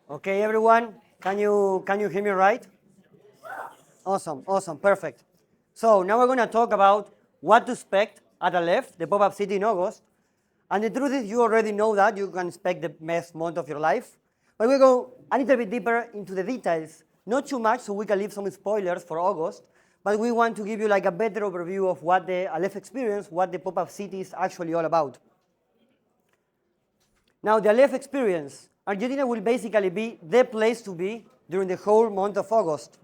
Okay, everyone, can you hear me right? Awesome, perfect. So now we're going to talk about what to expect at Aleph, the pop-up city in August. And the truth is, you already know that you can expect the best month of your life. But we go a little bit deeper into the details, not too much, so we can leave some spoilers for August. But we want to give you like a better overview of what the Aleph experience, what the pop-up city is actually all about. Now, the Aleph experience, Argentina will basically be the place to be during the whole month of August.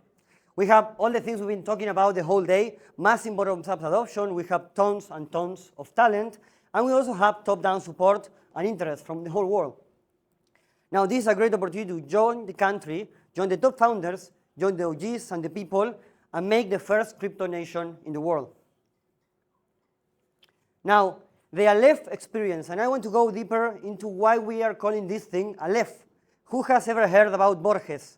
We have all the things we've been talking about the whole day, massive bottom-up adoption, we have tons and tons of talent, and we also have top-down support and interest from the whole world. Now, this is a great opportunity to join the country, join the top founders, join the OGs and the people, and make the first crypto nation in the world. Now, the Aleph experience, and I want to go deeper into why we are calling this thing Aleph. Who has ever heard about Borges?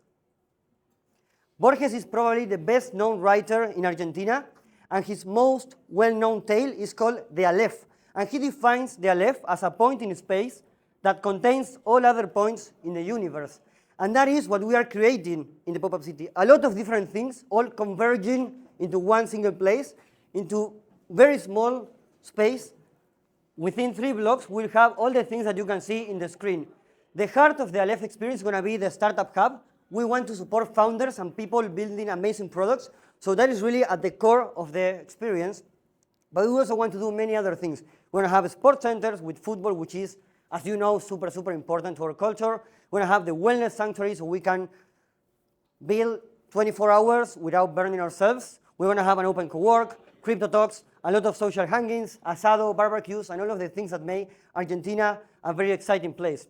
Borges is probably the best known writer in Argentina, and his most well-known tale is called the Aleph. And he defines the Aleph as a point in space that contains all other points in the universe. And that is what we are creating in the pop-up city. A lot of different things, all converging into one single place, into very small space. Within 3 blocks, we'll have all the things that you can see in the screen. The heart of the Aleph experience is going to be the startup hub. We want to support founders and people building amazing products. So that is really at the core of the experience. But we also want to do many other things. We're going to have sports centers with football, which is, as you know, super important to our culture. We're going to have the wellness sanctuary so we can build 24 hours without burning ourselves. We're going to have an open co-work, crypto talks, a lot of social hangings, asado, barbecues, and all of the things that make Argentina a very exciting place.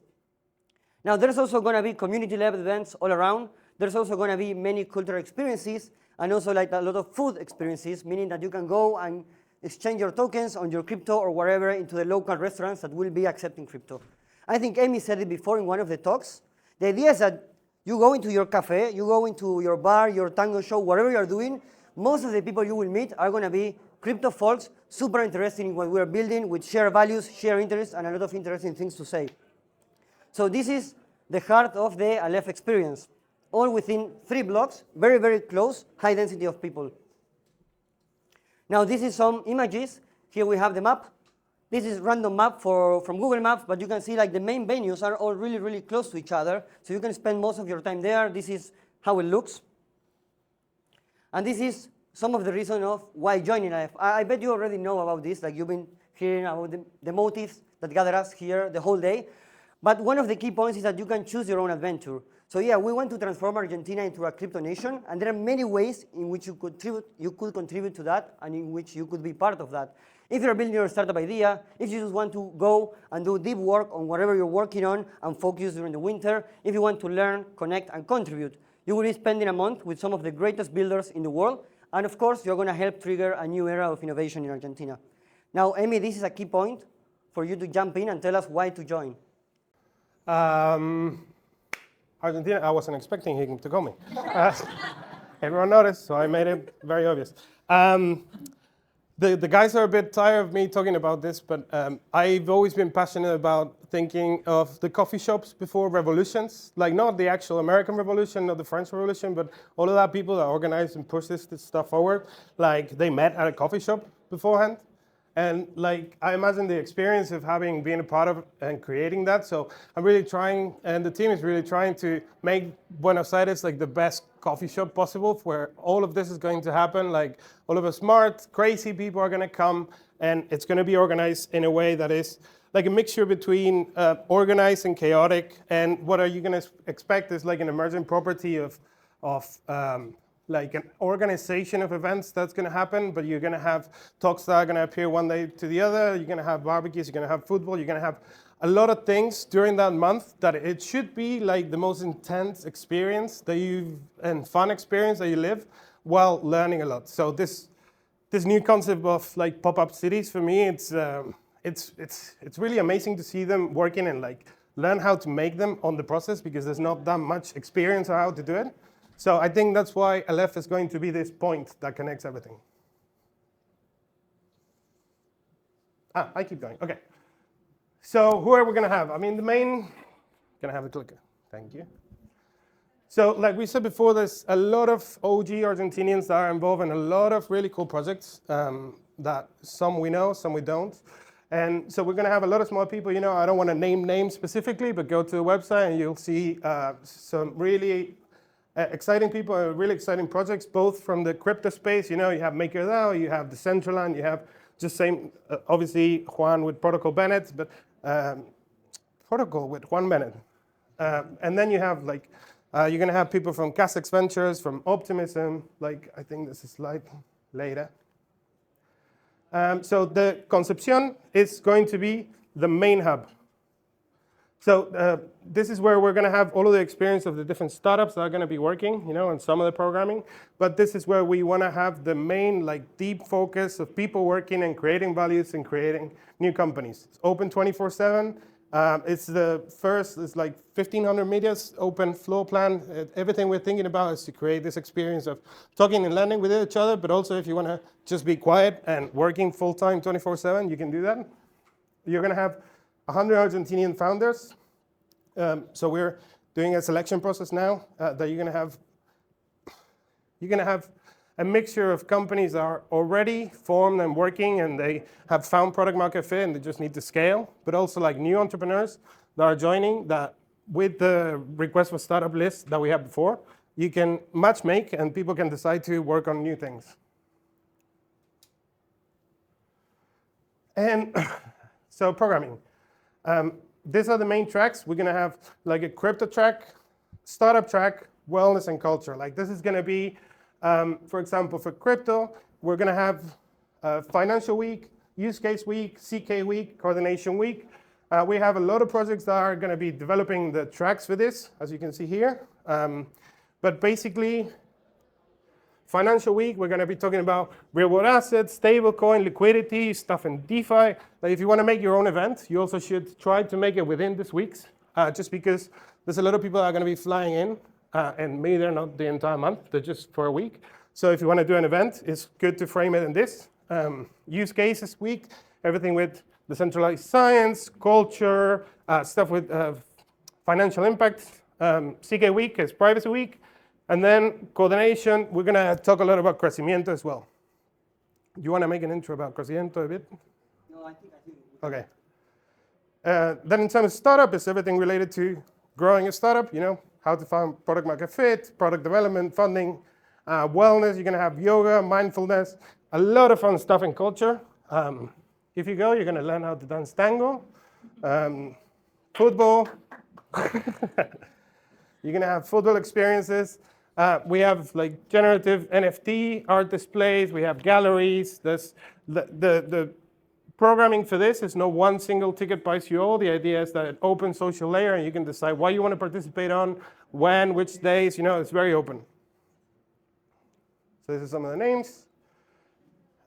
Now, there's also going to be community-led events all around. There's also going to be many cultural experiences and also like a lot of food experiences, meaning that you can go and exchange your tokens on your crypto or wherever into the local restaurants that will be accepting crypto. I think Amy said it before in one of the talks. The idea is that you go into your cafe, you go into your bar, your tango show, whatever you're doing, most of the people you will meet are going to be crypto folks, super interested in what we're building with shared values, shared interests, and a lot of interesting things to say. So this is the heart of the Aleph experience, all within 3 blocks, very close, high density of people. Now this is some images. Here we have the map. This is random map from Google Maps, but you can see like the main venues are all really close to each other, so you can spend most of your time there. This is how it looks. And this is some of the reasons of why joining Aleph. I bet you already know about this, like you've been hearing about the motives that gather us here the whole day. But one of the key points is that you can choose your own adventure. So yeah, we want to transform Argentina into a crypto nation, and there are many ways in which you could contribute to that and in which you could be part of that. If you're building your startup idea, if you just want to go and do deep work on whatever you're working on and focus during the winter, if you want to learn, connect, and contribute, you will be spending a month with some of the greatest builders in the world. And of course, you're going to help trigger a new era of innovation in Argentina. Now, Amy, this is a key point for you to jump in and tell us why to join. Argentina, I wasn't expecting him to call me. Everyone noticed, so I made it very obvious. The guys are a bit tired of me talking about this, but I've always been passionate about thinking of the coffee shops before revolutions, like not the actual American Revolution, not the French Revolution, but all of that people that organized and pushed this stuff forward, like they met at a coffee shop beforehand. And like I imagine the experience of being a part of and creating that. So I'm really trying, and the team is really trying to make Buenos Aires like the best coffee shop possible where all of this is going to happen. Like all of the smart, crazy people are going to come, and it's going to be organized in a way that is like a mixture between organized and chaotic. And what are you going to expect is like an emergent property of like an organization of events that's going to happen, but you're going to have talks that are going to appear one day to the other. You're going to have barbecues, you're going to have football, you're going to have a lot of things during that month that it should be like the most intense experience and fun experience that you live while learning a lot. So this new concept of like pop-up cities, for me, it's really amazing to see them working and like learn how to make them on the process, because there's not that much experience on how to do it. So I think that's why Aleph is going to be this point that connects everything. I keep going. Okay. So who are we going to have? I mean, the main... Can I have the clicker? Thank you. So like we said before, there's a lot of OG Argentinians that are involved in a lot of really cool projects that some we know, some we don't. And so we're going to have a lot of small people. You know, I don't want to name names specifically, but go to the website and you'll see some really exciting people and really exciting projects, both from the crypto space. You know, you have MakerDAO, you have Decentraland, you have just same, obviously Juan with Protocol Bennett, but Protocol with Juan Bennett. And then you have like, you're going to have people from Castex Ventures, from Optimism, like I think this is slide later. So the Concepción is going to be the main hub. So this is where we're going to have all of the experience of the different startups that are going to be working, you know, and some of the programming. But this is where we want to have the main, like, deep focus of people working and creating values and creating new companies. It's open 24/7. It's the first, it's like 1,500 meters, open floor plan. Everything we're thinking about is to create this experience of talking and learning with each other, but also if you want to just be quiet and working full-time 24/7, you can do that. You're going to have 100 Argentinian founders. So we're doing a selection process now that you're going to have a mixture of companies that are already formed and working and they have found product market fit and they just need to scale, but also like new entrepreneurs that are joining that with the request for startup list that we had before, you can match make and people can decide to work on new things. And so programming. These are the main tracks. We're going to have like a crypto track, startup track, wellness and culture. Like this is going to be, for example, for crypto, we're going to have financial week, use case week, CK week, coordination week. We have a lot of projects that are going to be developing the tracks for this, as you can see here. But basically, financial week, we're going to be talking about real world assets, stablecoin, liquidity, stuff in DeFi. Like if you want to make your own event, you also should try to make it within this week's, just because there's a lot of people that are going to be flying in, and maybe they're not the entire month, they're just for a week. So if you want to do an event, it's good to frame it in this. Use cases week, everything with decentralized science, culture, stuff with financial impact. CK week is privacy week. And then coordination, we're going to talk a lot about Crecimiento as well. Do you want to make an intro about Crecimiento a bit? No, I think. Okay. Then in terms of startup, it's everything related to growing a startup, you know, how to find product market fit, product development, funding, wellness. You're going to have yoga, mindfulness, a lot of fun stuff in culture. If you go, you're going to learn how to dance tango, football. You're going to have football experiences. We have like generative NFT, art displays. We have galleries. There's the programming for this is no one single ticket buys you all. The idea is that it opens social layer and you can decide what you want to participate on, when, which days. You know, it's very open. So this is some of the names.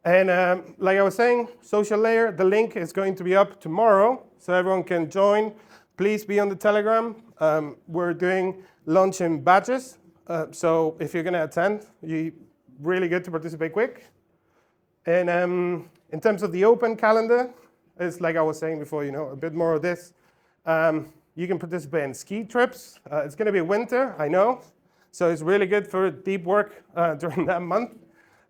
And like I was saying, social layer, the link is going to be up tomorrow so everyone can join. Please be on the Telegram. We're doing launch in batches. So if you're going to attend, you really good to participate quick. And in terms of the open calendar, it's like I was saying before, you know, a bit more of this. You can participate in ski trips. It's going to be winter, I know. So it's really good for deep work during that month.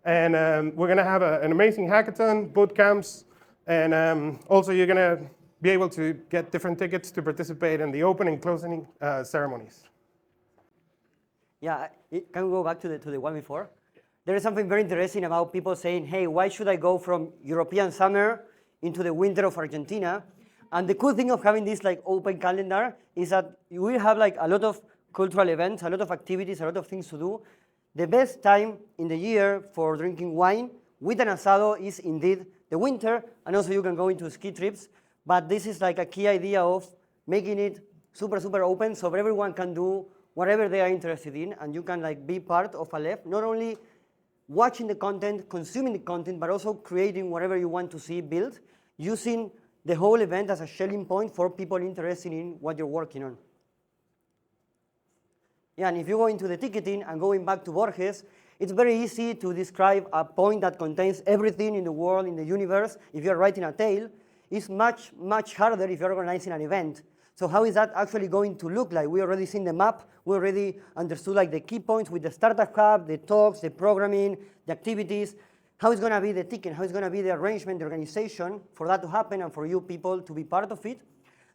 And we're going to have an amazing hackathon, boot camps, and also you're going to be able to get different tickets to participate in the open and closing ceremonies. Yeah, can we go back to the one before? There is something very interesting about people saying, hey, why should I go from European summer into the winter of Argentina? And the cool thing of having this like open calendar is that you will have like a lot of cultural events, a lot of activities, a lot of things to do. The best time in the year for drinking wine with an asado is indeed the winter, and also you can go into ski trips. But this is like a key idea of making it super, super open so everyone can do whatever they are interested in, and you can like be part of Aleph, not only watching the content, consuming the content, but also creating whatever you want to see built, using the whole event as a selling point for people interested in what you're working on. Yeah, and if you go into the ticketing and going back to Borges, it's very easy to describe a point that contains everything in the world, in the universe. If you're writing a tale, it's much, much harder if you're organizing an event. So how is that actually going to look like? We already seen the map. We already understood like the key points with the startup hub, the talks, the programming, the activities. How is going to be the ticket? How is going to be the arrangement, the organization for that to happen and for you people to be part of it?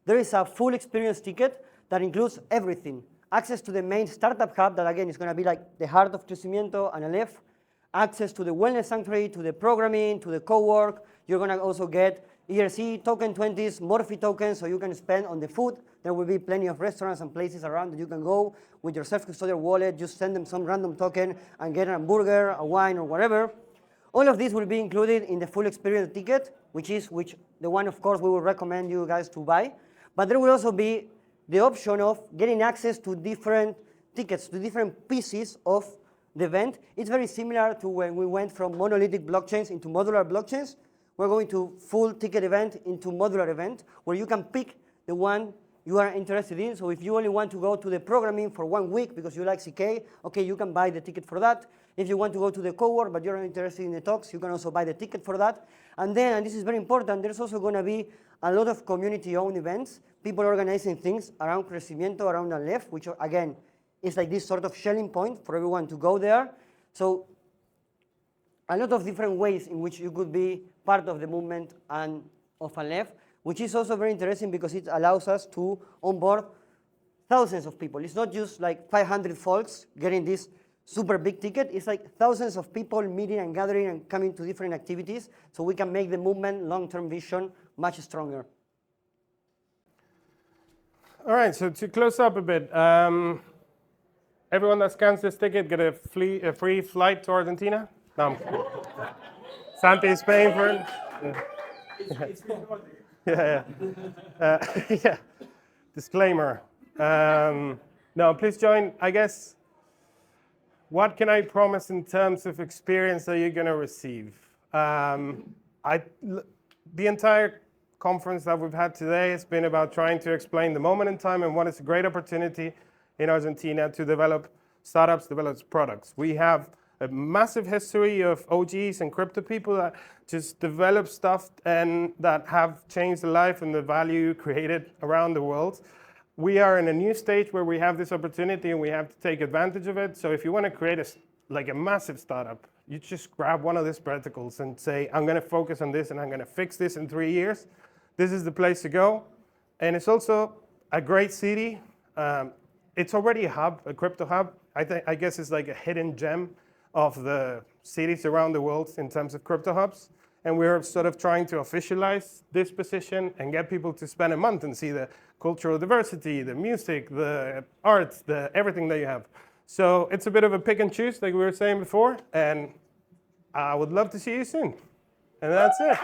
There is a full experience ticket that includes everything. Access to the main startup hub that again is going to be like the heart of Crecimiento and Aleph. Access to the wellness sanctuary, to the programming, to the co-work. You're going to also get ERC token 20s, Morphe tokens, so you can spend on the food. There will be plenty of restaurants and places around that you can go with your self-custodial wallet. Just send them some random token and get a hamburger, a wine, or whatever. All of this will be included in the full experience ticket, which the one, of course, we will recommend you guys to buy. But there will also be the option of getting access to different tickets, to different pieces of the event. It's very similar to when we went from monolithic blockchains into modular blockchains. We're going to full ticket event into modular event, where you can pick the one you are interested in. So if you only want to go to the programming for 1 week because you like CK, okay, you can buy the ticket for that. If you want to go to the co-work but you're not interested in the talks, you can also buy the ticket for that. And then, and this is very important, there's also going to be a lot of community-owned events, people organizing things around Crecimiento, around Aleph, which again is like this sort of shelling point for everyone to go there. So a lot of different ways in which you could be part of the movement and of Aleph, which is also very interesting because it allows us to onboard thousands of people. It's not just like 500 folks getting this super big ticket. It's like thousands of people meeting and gathering and coming to different activities so we can make the movement long-term vision much stronger. All right, so to close up a bit, everyone that scans this ticket get a free flight to Argentina. No, Santi is paying for it. Yeah. Yeah. Disclaimer. No, please join. I guess, what can I promise in terms of experience that you're going to receive? The entire conference that we've had today has been about trying to explain the moment in time and what is a great opportunity in Argentina to develop startups, develop products. We have a massive history of OGs and crypto people that just develop stuff and that have changed the life and the value created around the world. We are in a new stage where we have this opportunity and we have to take advantage of it. So if you want to create a massive startup, you just grab one of these verticals and say, I'm going to focus on this and I'm going to fix this in 3 years. This is the place to go. And it's also a great city. It's already a hub, a crypto hub. I guess it's like a hidden gem of the cities around the world in terms of crypto hubs. And we're sort of trying to officialize this position and get people to spend a month and see the cultural diversity, the music, the art, everything that you have. So it's a bit of a pick and choose, like we were saying before. And I would love to see you soon. And that's it.